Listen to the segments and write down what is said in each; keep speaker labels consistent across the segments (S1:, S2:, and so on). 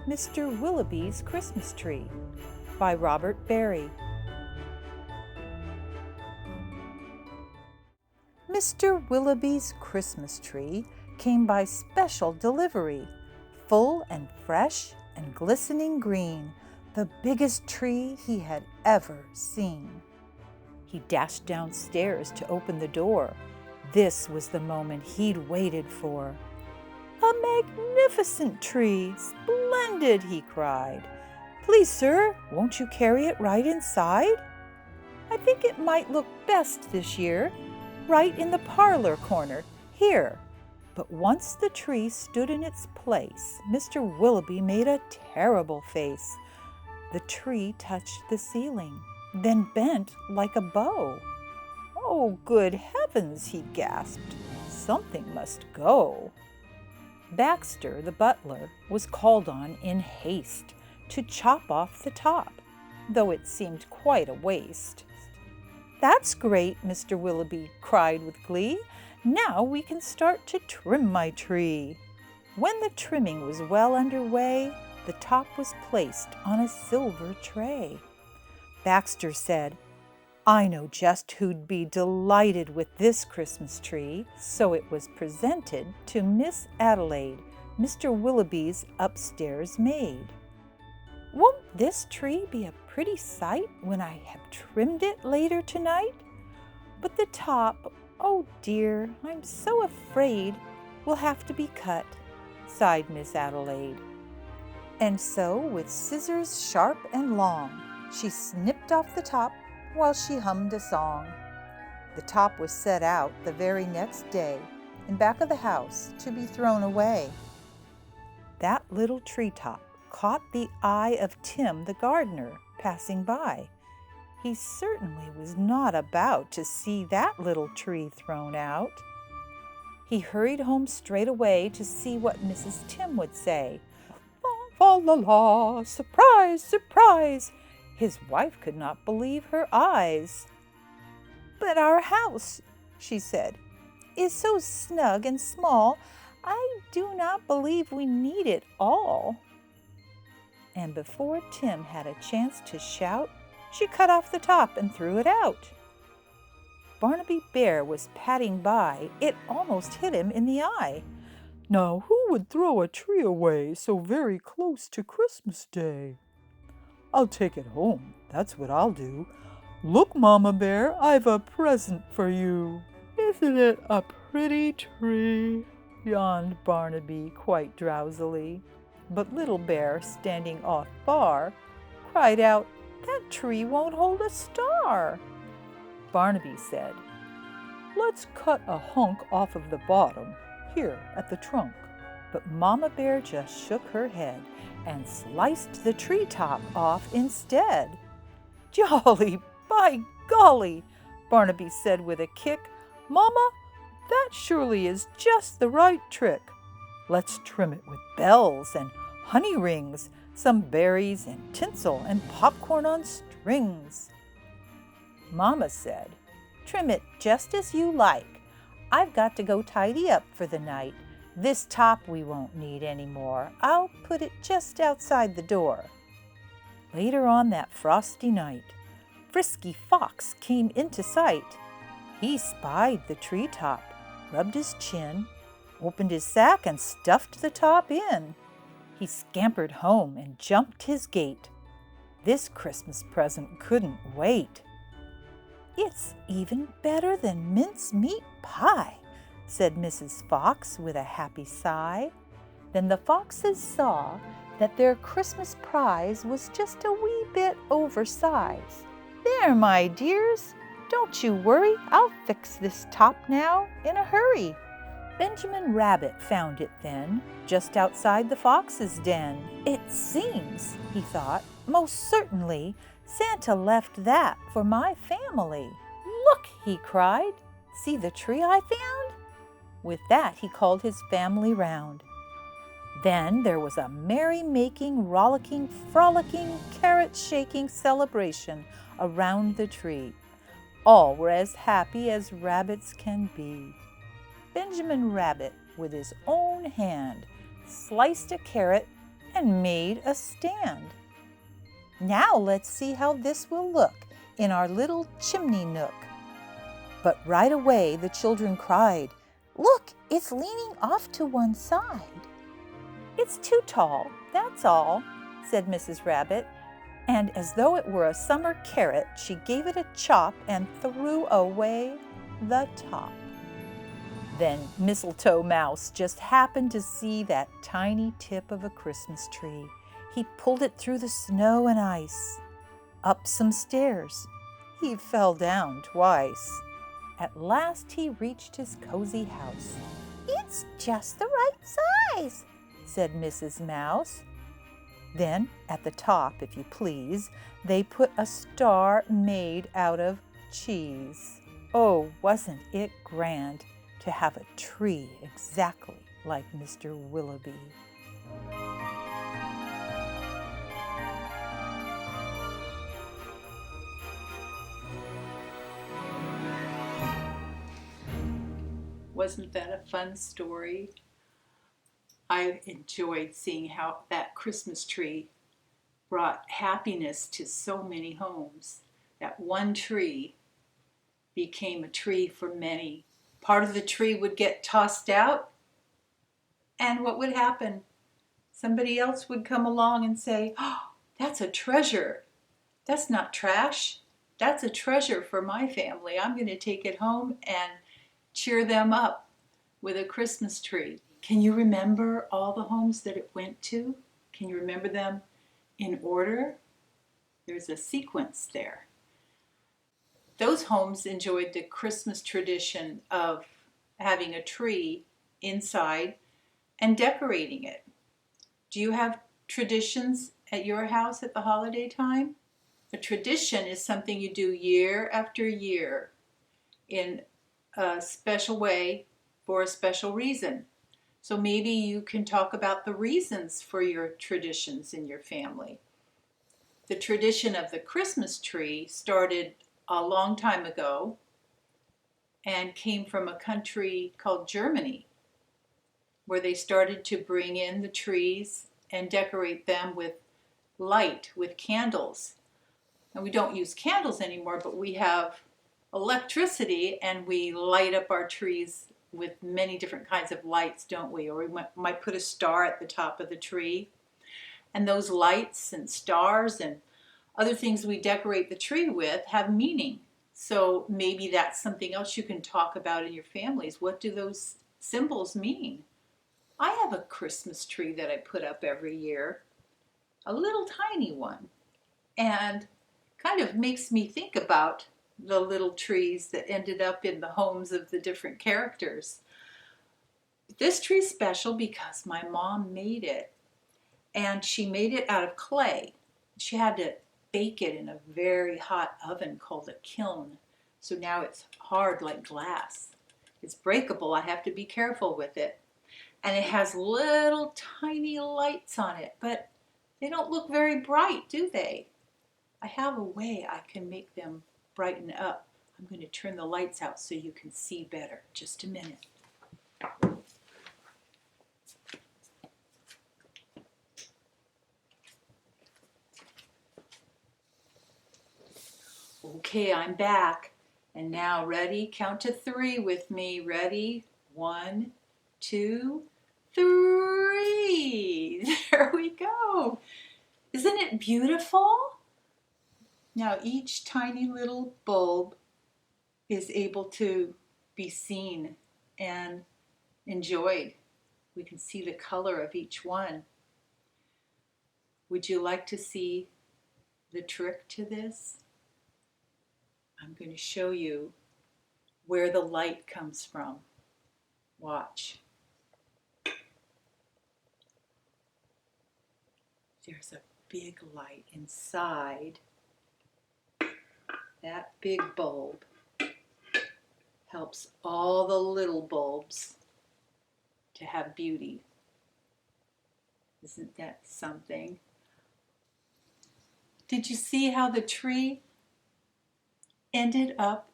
S1: Mr. Willoughby's Christmas Tree by Robert Barry. Mr. Willoughby's Christmas tree came by special delivery, full and fresh and glistening green, the biggest tree he had ever seen. He dashed downstairs to open the door. This was the moment he'd waited for. "A magnificent tree! Splendid!" he cried. "Please, sir, won't you carry it right inside? I think it might look best this year, right in the parlor corner, here." But once the tree stood in its place, Mr. Willoughby made a terrible face. The tree touched the ceiling, then bent like a bow. "Oh, good heavens!" he gasped. "Something must go." Baxter, the butler, was called on in haste to chop off the top, though it seemed quite a waste. "That's great," Mr. Willoughby cried with glee. "Now we can start to trim my tree." When the trimming was well underway, the top was placed on a silver tray. Baxter said, "I know just who'd be delighted with this Christmas tree," so it was presented to Miss Adelaide, Mr. Willoughby's upstairs maid. "Won't this tree be a pretty sight when I have trimmed it later tonight? But the top, oh dear, I'm so afraid will have to be cut," sighed Miss Adelaide. And so, with scissors sharp and long, she snipped off the top while she hummed a song. The top was set out the very next day in back of the house to be thrown away. That little treetop caught the eye of Tim the gardener passing by. He certainly was not about to see that little tree thrown out. He hurried home straight away to see what Mrs. Tim would say. "Fa la la, surprise, surprise!" His wife could not believe her eyes. "But our house," she said, "is so snug and small, I do not believe we need it all." And before Tim had a chance to shout, she cut off the top and threw it out. Barnaby Bear was padding by. It almost hit him in the eye. "Now who would throw a tree away so very close to Christmas Day? I'll take it home, that's what I'll do. Look, Mama Bear, I've a present for you." "Isn't it a pretty tree?" yawned Barnaby quite drowsily. But Little Bear, standing off far, cried out, "That tree won't hold a star." Barnaby said, "Let's cut a hunk off of the bottom, here at the trunk." But Mama Bear just shook her head and sliced the treetop off instead. "Jolly, by golly!" Barnaby said with a kick. "Mama, that surely is just the right trick. Let's trim it with bells and honey rings, some berries and tinsel and popcorn on strings." Mama said, "Trim it just as you like. I've got to go tidy up for the night. This top we won't need anymore. I'll put it just outside the door." Later on that frosty night, Frisky Fox came into sight. He spied the treetop, rubbed his chin, opened his sack and stuffed the top in. He scampered home and jumped his gate. This Christmas present couldn't wait. "It's even better than mincemeat pie," said Mrs. Fox with a happy sigh. Then the foxes saw that their Christmas prize was just a wee bit oversized. "There, my dears, don't you worry, I'll fix this top now in a hurry." Benjamin Rabbit found it then, just outside the fox's den. "It seems," he thought, "most certainly Santa left that for my family." "Look!" he cried. "See the tree I found?" With that he called his family round. Then there was a merry-making, rollicking, frolicking, carrot-shaking celebration around the tree. All were as happy as rabbits can be. Benjamin Rabbit, with his own hand, sliced a carrot and made a stand. Now let's see how this will look in our little chimney nook. But right away the children cried, "Look, it's leaning off to one side." "It's too tall, that's all," said Mrs. Rabbit. And as though it were a summer carrot, she gave it a chop and threw away the top. Then Mistletoe Mouse just happened to see that tiny tip of a Christmas tree. He pulled it through the snow and ice, up some stairs. He fell down twice. At last he reached his cozy house. "It's just the right size," said Mrs. Mouse. Then, at the top, if you please, they put a star made out of cheese. Oh, wasn't it grand to have a tree exactly like Mr. Willoughby?
S2: Wasn't that a fun story? I enjoyed seeing how that Christmas tree brought happiness to so many homes. That one tree became a tree for many. Part of the tree would get tossed out, and what would happen? Somebody else would come along and say, "Oh, that's a treasure. That's not trash. That's a treasure for my family. I'm going to take it home and cheer them up with a Christmas tree." Can you remember all the homes that it went to? Can you remember them in order? There's a sequence there. Those homes enjoyed the Christmas tradition of having a tree inside and decorating it. Do you have traditions at your house at the holiday time? A tradition is something you do year after year in a special way for a special reason. So maybe you can talk about the reasons for your traditions in your family. The tradition of the Christmas tree started a long time ago and came from a country called Germany, where they started to bring in the trees and decorate them with light, with candles. And we don't use candles anymore, but we have electricity and we light up our trees with many different kinds of lights, don't we? Or we might put a star at the top of the tree. And those lights and stars and other things we decorate the tree with have meaning. So maybe that's something else you can talk about in your families. What do those symbols mean? I have a Christmas tree that I put up every year, a little tiny one, and kind of makes me think about the little trees that ended up in the homes of the different characters. This tree is special because my mom made it, and she made it out of clay. She had to bake it in a very hot oven called a kiln. So now it's hard like glass. It's breakable. I have to be careful with it. And it has little tiny lights on it, but they don't look very bright, do they? I have a way I can make them brighten up. I'm going to turn the lights out so you can see better. Just a minute. Okay, I'm back. And now ready? Count to 3 with me. Ready? 1, 2, 3. There we go. Isn't it beautiful? Now each tiny little bulb is able to be seen and enjoyed. We can see the color of each one. Would you like to see the trick to this? I'm going to show you where the light comes from. Watch. There's a big light inside. That big bulb helps all the little bulbs to have beauty. Isn't that something? Did you see how the tree ended up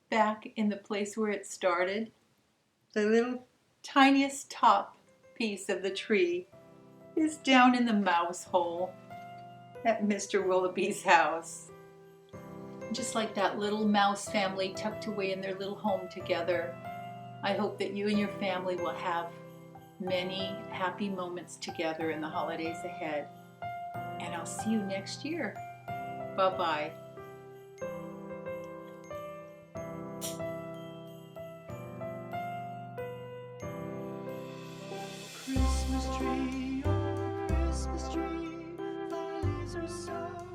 S2: back in the place where it started? The little tiniest top piece of the tree is down in the mouse hole at Mr. Willoughby's house. Just like that little mouse family tucked away in their little home together, I hope that you and your family will have many happy moments together in the holidays ahead. And I'll see you next year. Bye-bye.
S3: Christmas tree, oh Christmas tree, thy leaves are so